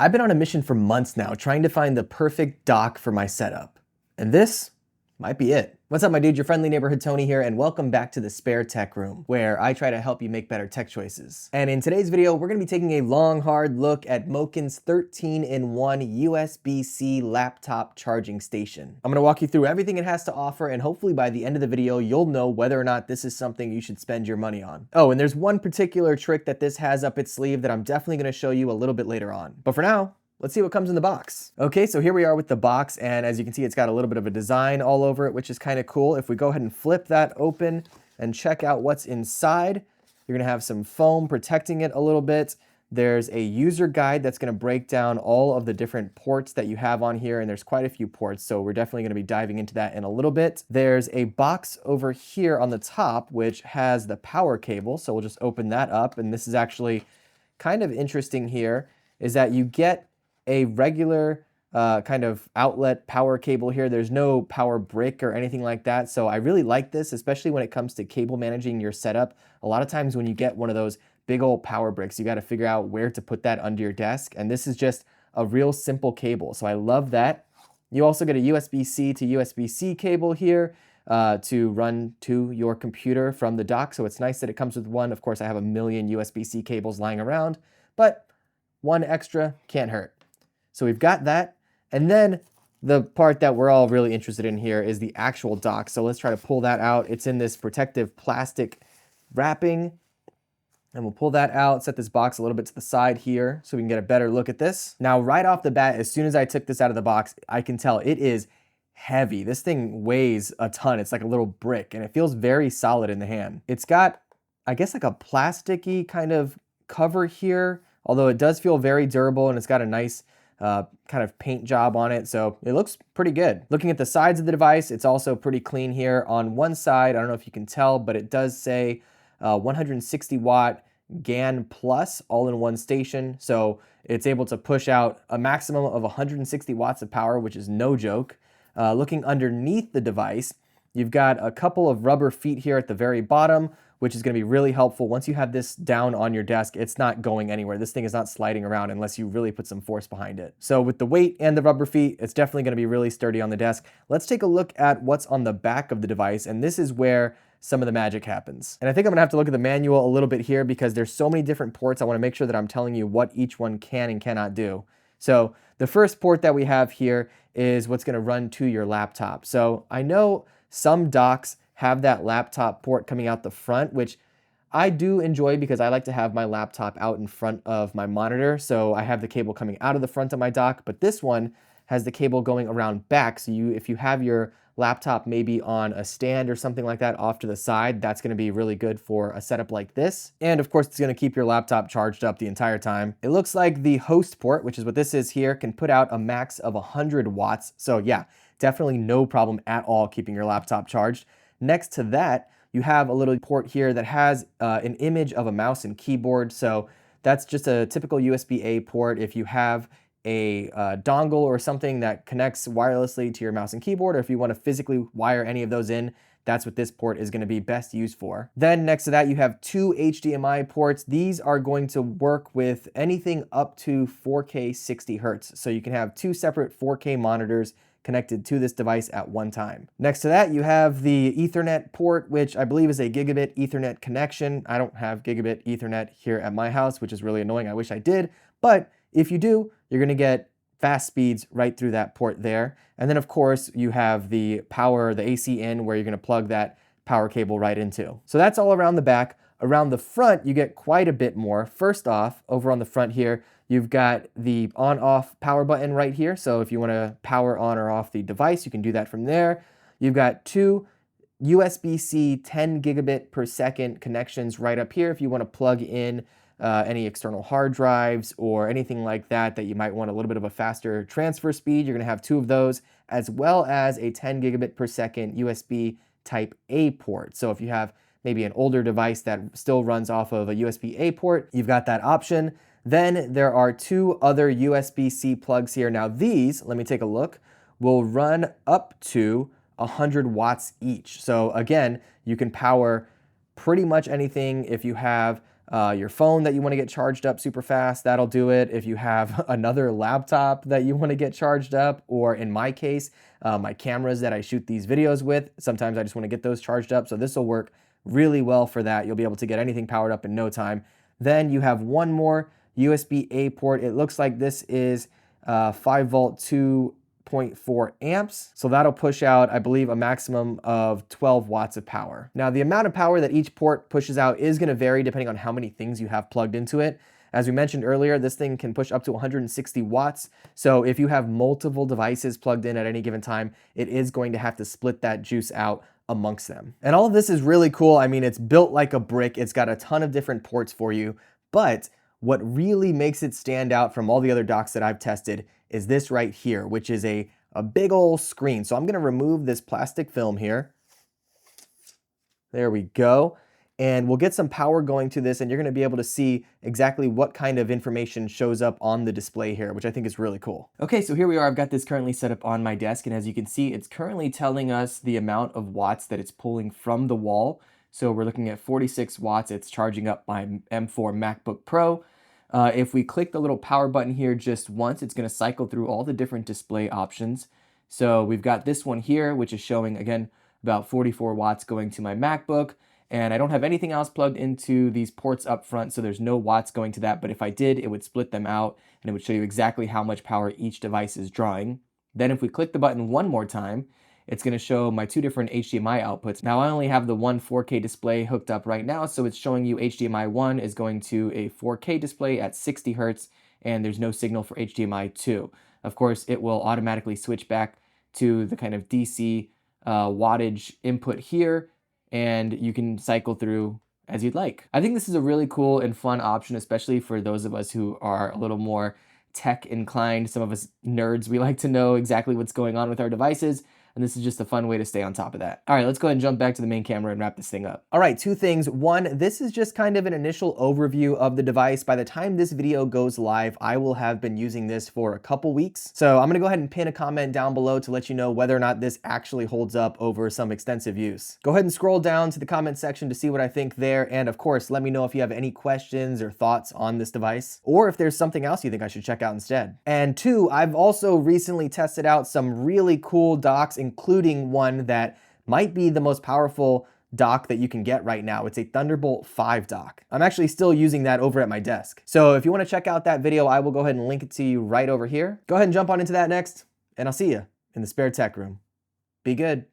I've been on a mission for months now trying to find the perfect dock for my setup. And this might be it. What's up, my dude? Your friendly neighborhood Tony here, and welcome back to the Spare Tech Room, where I try to help you make better tech choices. And in today's video, we're gonna be taking a long, hard look at MOKiN's 13-in-1 USB-C laptop charging station. I'm gonna walk you through everything it has to offer, and hopefully by the end of the video, you'll know whether or not this is something you should spend your money on. Oh, and there's one particular trick that this has up its sleeve that I'm definitely gonna show you a little bit later on. But for now, let's see what comes in the box. Okay, so here we are with the box, and as you can see, it's got a little bit of a design all over it, which is kind of cool. If we go ahead and flip that open and check out what's inside, you're gonna have some foam protecting it a little bit. There's a user guide that's gonna break down all of the different ports that you have on here, and there's quite a few ports, so we're definitely gonna be diving into that in a little bit. There's a box over here on the top, which has the power cable, so we'll just open that up, and this is actually kind of interesting here, is that you get a regular kind of outlet power cable here. There's no power brick or anything like that. So I really like this, especially when it comes to cable managing your setup. A lot of times when you get one of those big old power bricks, you got to figure out where to put that under your desk. And this is just a real simple cable. So I love that. You also get a USB-C to USB-C cable here to run to your computer from the dock. So it's nice that it comes with one. Of course, I have a million USB-C cables lying around, but one extra can't hurt. So we've got that. And then the part that we're all really interested in here is the actual dock. So let's try to pull that out. It's in this protective plastic wrapping. And we'll pull that out, set this box a little bit to the side here so we can get a better look at this. Now, right off the bat, as soon as I took this out of the box, I can tell it is heavy. This thing weighs a ton. It's like a little brick, and it feels very solid in the hand. It's got, I guess, like a plasticky kind of cover here, although it does feel very durable, and it's got a nice kind of paint job on it, so it looks pretty good. Looking at the sides of the device, it's also pretty clean here. On one side, I don't know if you can tell, but it does say 160 watt GaN plus all-in-one station, so it's able to push out a maximum of 160 watts of power, which is no joke. Looking underneath the device, you've got a couple of rubber feet here at the very bottom, which is going to be really helpful. Once you have this down on your desk, it's not going anywhere. This thing is not sliding around unless you really put some force behind it. So with the weight and the rubber feet, it's definitely going to be really sturdy on the desk. Let's take a look at what's on the back of the device, and this is where some of the magic happens. And I think I'm gonna have to look at the manual a little bit here because there's so many different ports. I wanna make sure that I'm telling you what each one can and cannot do. So the first port that we have here is what's gonna run to your laptop. So I know some docks have that laptop port coming out the front, which I do enjoy because I like to have my laptop out in front of my monitor. So I have the cable coming out of the front of my dock, but this one has the cable going around back. So if you have your laptop maybe on a stand or something like that off to the side, that's gonna be really good for a setup like this. And of course, it's gonna keep your laptop charged up the entire time. It looks like the host port, which is what this is here, can put out a max of 100 watts. So yeah, definitely no problem at all keeping your laptop charged. Next to that, you have a little port here that has an image of a mouse and keyboard. So that's just a typical USB-A port. If you have a dongle or something that connects wirelessly to your mouse and keyboard, or if you want to physically wire any of those in, that's what this port is going to be best used for. Then next to that, you have two HDMI ports. These are going to work with anything up to 4K 60 Hertz. So you can have two separate 4K monitors connected to this device at one time. Next to that, you have the Ethernet port, which I believe is a gigabit Ethernet connection. I don't have gigabit Ethernet here at my house, which is really annoying. I wish I did, but if you do, you're gonna get fast speeds right through that port there. And then of course, you have the power, the AC in, where you're gonna plug that power cable right into. So that's all around the back. Around the front, you get quite a bit more. First off, over on the front here, you've got the on-off power button right here. So if you wanna power on or off the device, you can do that from there. You've got two USB-C 10 gigabit per second connections right up here if you wanna plug in any external hard drives or anything like that that you might want a little bit of a faster transfer speed. You're gonna have two of those, as well as a 10 gigabit per second USB type A port. So if you have maybe an older device that still runs off of a USB-A port, you've got that option. Then there are two other USB-C plugs here. Now these, let me take a look, will run up to 100 watts each. So again, you can power pretty much anything if you have your phone that you want to get charged up super fast, that'll do it. If you have another laptop that you want to get charged up, or in my case, my cameras that I shoot these videos with, sometimes I just want to get those charged up. So this will work really well for that. You'll be able to get anything powered up in no time. Then you have one more USB-A port. It looks like this is 5 volt 2.4 amps. So that'll push out, I believe, a maximum of 12 watts of power. Now, the amount of power that each port pushes out is going to vary depending on how many things you have plugged into it. As we mentioned earlier, this thing can push up to 160 watts. So if you have multiple devices plugged in at any given time, it is going to have to split that juice out amongst them. And all of this is really cool. I mean, it's built like a brick. It's got a ton of different ports for you, but what really makes it stand out from all the other docks that I've tested is this right here, which is a big old screen. So I'm gonna remove this plastic film here. There we go. And we'll get some power going to this, and you're gonna be able to see exactly what kind of information shows up on the display here, which I think is really cool. Okay, so here we are. I've got this currently set up on my desk, and as you can see, it's currently telling us the amount of watts that it's pulling from the wall. So we're looking at 46 watts. It's charging up my M4 MacBook Pro. If we click the little power button here just once, it's gonna cycle through all the different display options. So we've got this one here, which is showing, again, about 44 watts going to my MacBook. And I don't have anything else plugged into these ports up front, so there's no watts going to that. But if I did, it would split them out, and it would show you exactly how much power each device is drawing. Then if we click the button one more time, it's going to show my two different HDMI outputs. Now, I only have the one 4K display hooked up right now, so it's showing you HDMI 1 is going to a 4K display at 60 Hertz, and there's no signal for HDMI 2. Of course, it will automatically switch back to the kind of DC wattage input here, and you can cycle through as you'd like. I think this is a really cool and fun option, especially for those of us who are a little more tech inclined. Some of us nerds, we like to know exactly what's going on with our devices, and this is just a fun way to stay on top of that. All right, let's go ahead and jump back to the main camera and wrap this thing up. All right, two things. One, this is just kind of an initial overview of the device. By the time this video goes live, I will have been using this for a couple weeks. So I'm gonna go ahead and pin a comment down below to let you know whether or not this actually holds up over some extensive use. Go ahead and scroll down to the comment section to see what I think there. And of course, let me know if you have any questions or thoughts on this device, or if there's something else you think I should check out instead. And two, I've also recently tested out some really cool docks, including one that might be the most powerful dock that you can get right now. It's a Thunderbolt 5 dock. I'm actually still using that over at my desk. So if you want to check out that video, I will go ahead and link it to you right over here. Go ahead and jump on into that next, and I'll see you in the spare tech room. Be good.